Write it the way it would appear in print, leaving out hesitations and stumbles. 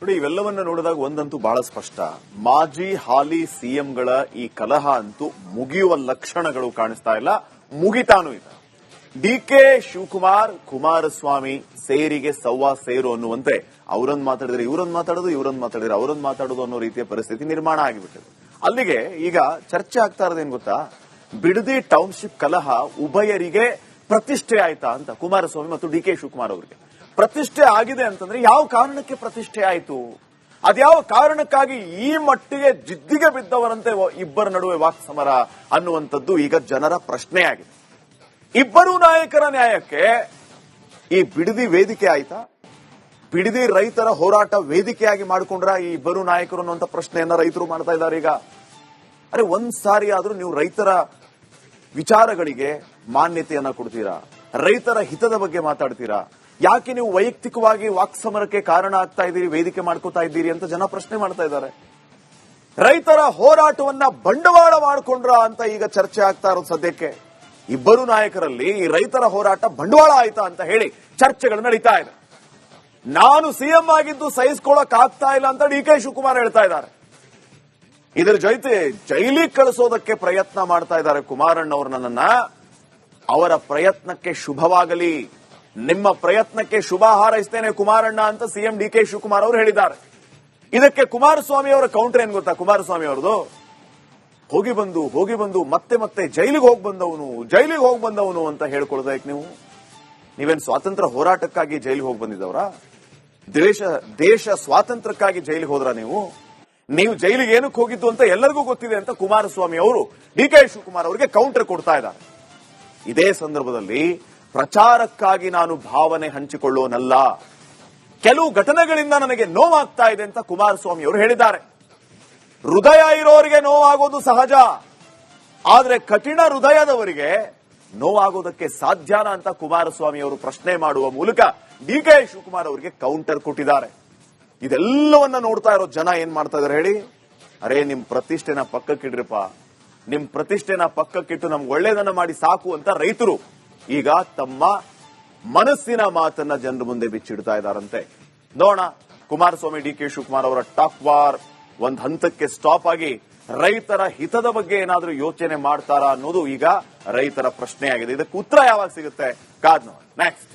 ನೋಡಿ, ಇವೆಲ್ಲವನ್ನ ನೋಡಿದಾಗ ಒಂದಂತೂ ಬಹಳ ಸ್ಪಷ್ಟ. ಮಾಜಿ ಹಾಲಿ ಸಿಎಂಗಳ ಈ ಕಲಹ ಅಂತೂ ಮುಗಿಯುವ ಲಕ್ಷಣಗಳು ಕಾಣಿಸ್ತಾ ಇಲ್ಲ, ಮುಗಿತಾನೂ ಇಲ್ಲ. ಡಿಕೆ ಶಿವಕುಮಾರ್, ಕುಮಾರಸ್ವಾಮಿ ಸೇರಿಗೆ ಸವ್ವಾ ಸೇರು ಅನ್ನುವಂತೆ ಅವರೊಂದು ಮಾತಾಡಿದ್ರೆ ಇವರೊಂದು ಮಾತಾಡೋದು, ಇವರೊಂದು ಮಾತಾಡಿದ್ರೆ ಅವರೊಂದು ಮಾತಾಡೋದು ಅನ್ನೋ ರೀತಿಯ ಪರಿಸ್ಥಿತಿ ನಿರ್ಮಾಣ ಆಗಿಬಿಟ್ಟಿದೆ. ಅಲ್ಲಿಗೆ ಈಗ ಚರ್ಚೆ ಆಗ್ತಾ ಇರೋದೇನು ಗೊತ್ತಾ, ಬಿಡದಿ ಟೌನ್ಶಿಪ್ ಕಲಹ ಉಭಯರಿಗೆ ಪ್ರತಿಷ್ಠೆ ಆಯ್ತಾ ಅಂತ. ಕುಮಾರಸ್ವಾಮಿ ಮತ್ತು ಡಿಕೆ ಶಿವಕುಮಾರ್ ಅವರಿಗೆ ಪ್ರತಿಷ್ಠೆ ಆಗಿದೆ ಅಂತಂದ್ರೆ ಯಾವ ಕಾರಣಕ್ಕೆ ಪ್ರತಿಷ್ಠೆ ಆಯಿತು, ಅದ್ಯಾವ ಕಾರಣಕ್ಕಾಗಿ ಈ ಮಟ್ಟಿಗೆ ಜಿದ್ದಿಗೆ ಬಿದ್ದವರಂತೆ ಇಬ್ಬರ ನಡುವೆ ವಾಕ್ಸಮರ ಅನ್ನುವಂಥದ್ದು ಈಗ ಜನರ ಪ್ರಶ್ನೆಯಾಗಿದೆ. ಇಬ್ಬರೂ ನಾಯಕರ ನ್ಯಾಯಕ್ಕೆ ಈ ಬಿಡದಿ ವೇದಿಕೆ ಆಯ್ತಾ? ಬಿಡದಿ ರೈತರ ಹೋರಾಟ ವೇದಿಕೆಯಾಗಿ ಮಾಡಿಕೊಂಡ್ರ ಈ ಇಬ್ಬರು ನಾಯಕರು ಅನ್ನುವಂಥ ಪ್ರಶ್ನೆಯನ್ನ ರೈತರು ಮಾಡ್ತಾ ಇದ್ದಾರೆ ಈಗ. ಅರೆ, ಒಂದ್ ಸಾರಿ ಆದ್ರೂ ನೀವು ರೈತರ ವಿಚಾರಗಳಿಗೆ ಮಾನ್ಯತೆಯನ್ನ ಕೊಡ್ತೀರಾ? ರೈತರ ಹಿತದ ಬಗ್ಗೆ ಮಾತಾಡ್ತೀರಾ? ಯಾಕೆ ನೀವು ವೈಯಕ್ತಿಕವಾಗಿ ವಾಕ್ಸಮರಕ್ಕೆ ಕಾರಣ ಆಗ್ತಾ ಇದ್ದೀರಿ, ವೇದಿಕೆ ಮಾಡ್ಕೋತಾ ಇದ್ದೀರಿ ಅಂತ ಜನ ಪ್ರಶ್ನೆ ಮಾಡ್ತಾ ಇದ್ದಾರೆ. ರೈತರ ಹೋರಾಟವನ್ನ ಬಂಡವಾಳ ಮಾಡಿಕೊಂಡ್ರ ಅಂತ ಈಗ ಚರ್ಚೆ ಆಗ್ತಾ ಇರೋದು ಸದ್ಯಕ್ಕೆ. ಇಬ್ಬರು ನಾಯಕರಲ್ಲಿ ಈ ರೈತರ ಹೋರಾಟ ಬಂಡವಾಳ ಆಯ್ತಾ ಅಂತ ಹೇಳಿ ಚರ್ಚೆಗಳು ನಡೀತಾ ಇದೆ. ನಾನು ಸಿಎಂ ಆಗಿದ್ದು ಸಹಿಸ್ಕೊಳ್ಳಕ್ ಆಗ್ತಾ ಇಲ್ಲ ಅಂತ ಡಿ ಕೆ ಶಿವಕುಮಾರ್ ಹೇಳ್ತಾ ಇದ್ದಾರೆ. ಇದರ ಜೊತೆ ಜೈಲಿಗೆ ಕಳಿಸೋದಕ್ಕೆ ಪ್ರಯತ್ನ ಮಾಡ್ತಾ ಇದ್ದಾರೆ ಕುಮಾರಣ್ಣವರು ನನ್ನನ್ನ. ಅವರ ಪ್ರಯತ್ನಕ್ಕೆ ಶುಭವಾಗಲಿ, ನಿಮ್ಮ ಪ್ರಯತ್ನಕ್ಕೆ ಶುಭ ಹಾರೈಸ್ತೇನೆ ಕುಮಾರಣ್ಣ ಅಂತ ಸಿಎಂ ಡಿ ಕೆ ಶಿವಕುಮಾರ್ ಅವರು ಹೇಳಿದ್ದಾರೆ. ಇದಕ್ಕೆ ಕುಮಾರಸ್ವಾಮಿ ಅವರ ಕೌಂಟರ್ ಏನ್ ಗೊತ್ತಾ? ಕುಮಾರಸ್ವಾಮಿ ಅವರದು ಹೋಗಿ ಬಂದು ಮತ್ತೆ ಜೈಲಿಗೆ ಹೋಗಿ ಬಂದವನು ಅಂತ ಹೇಳ್ಕೊಳ್ದಕ್ಕೆ ನೀವೇನು ಸ್ವಾತಂತ್ರ್ಯ ಹೋರಾಟಕ್ಕಾಗಿ ಜೈಲಿಗೆ ಹೋಗಿ ಬಂದಿದ್ದವರ? ದೇಶ ಸ್ವಾತಂತ್ರ್ಯಕ್ಕಾಗಿ ಜೈಲಿಗೆ ಹೋದ್ರ ನೀವು ಜೈಲಿಗೆ ಏನಕ್ಕೆ ಹೋಗಿದ್ದು ಅಂತ ಎಲ್ಲರಿಗೂ ಗೊತ್ತಿದೆ ಅಂತ ಕುಮಾರಸ್ವಾಮಿ ಅವರು ಡಿ ಕೆ ಶಿವಕುಮಾರ್ ಅವರಿಗೆ ಕೌಂಟರ್ ಕೊಡ್ತಾ ಇದ್ದಾರೆ. ಇದೇ ಸಂದರ್ಭದಲ್ಲಿ ಪ್ರಚಾರಕ್ಕಾಗಿ ನಾನು ಭಾವನೆ ಹಂಚಿಕೊಳ್ಳೋನಲ್ಲ, ಕೆಲವು ಘಟನೆಗಳಿಂದ ನನಗೆ ನೋವಾಗ್ತಾ ಇದೆ ಅಂತ ಕುಮಾರಸ್ವಾಮಿ ಅವರು ಹೇಳಿದ್ದಾರೆ. ಹೃದಯ ಇರೋರಿಗೆ ನೋವಾಗೋದು ಸಹಜ, ಆದ್ರೆ ಕಠಿಣ ಹೃದಯದವರಿಗೆ ನೋವಾಗೋದಕ್ಕೆ ಸಾಧ್ಯನಾ ಅಂತ ಕುಮಾರಸ್ವಾಮಿ ಅವರು ಪ್ರಶ್ನೆ ಮಾಡುವ ಮೂಲಕ ಡಿ ಕೆ ಶಿವಕುಮಾರ್ ಅವರಿಗೆ ಕೌಂಟರ್ ಕೊಟ್ಟಿದ್ದಾರೆ. ಇದೆಲ್ಲವನ್ನ ನೋಡ್ತಾ ಇರೋ ಜನ ಏನ್ ಮಾಡ್ತಾ ಇದಾರೆ ಹೇಳಿ? ಅರೇ, ನಿಮ್ ಪ್ರತಿಷ್ಠೆನ ಪಕ್ಕಕ್ಕಿಡ್ರಿಪ್ಪ, ನಿಮ್ ಪ್ರತಿಷ್ಠೆನ ಪಕ್ಕಕ್ಕಿಟ್ಟು ನಮ್ಗೆ ಒಳ್ಳೇದನ್ನ ಮಾಡಿ ಸಾಕು ಅಂತ ರೈತರು ಈಗ ತಮ್ಮ ಮನಸ್ಸಿನ ಮಾತನ್ನ ಜನರ ಮುಂದೆ ಬಿಚ್ಚಿಡ್ತಾ ಇದ್ದಾರಂತೆ. ನೋಡೋಣ, ಕುಮಾರಸ್ವಾಮಿ ಡಿ ಕೆ ಶಿವಕುಮಾರ್ ಅವರ ಟಾಕ್ ವಾರ್ ಒಂದ್ ಹಂತಕ್ಕೆ ಸ್ಟಾಪ್ ಆಗಿ ರೈತರ ಹಿತದ ಬಗ್ಗೆ ಏನಾದ್ರೂ ಯೋಚನೆ ಮಾಡ್ತಾರಾ ಅನ್ನೋದು ಈಗ ರೈತರ ಪ್ರಶ್ನೆಯಾಗಿದೆ. ಇದಕ್ಕೆ ಉತ್ತರ ಯಾವಾಗ ಸಿಗುತ್ತೆ ಕಾದ್ ನೋಡಿ. ನೆಕ್ಸ್ಟ್